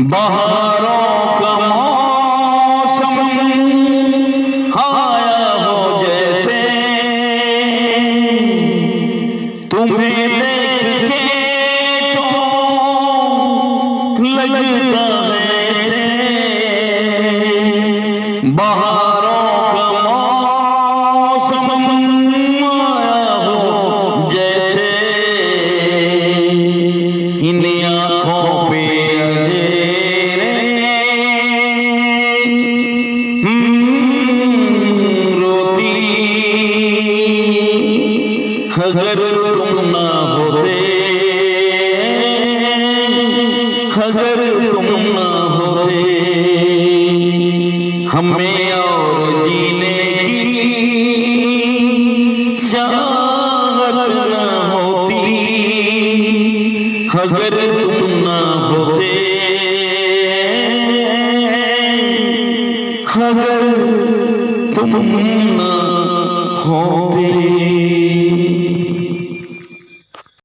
बहारों का मौसम आया हो जैसे, तुम्हें देख के तो लगता है ऐसे। बहारों का मौसम आया हो जैसे, इन आँखों पे रोती अगर तुम ना होते, अगर तुम ना होते, हमें और जीने की चाहत न होती, अगर तुम ना होते, अगर तुम ना होते।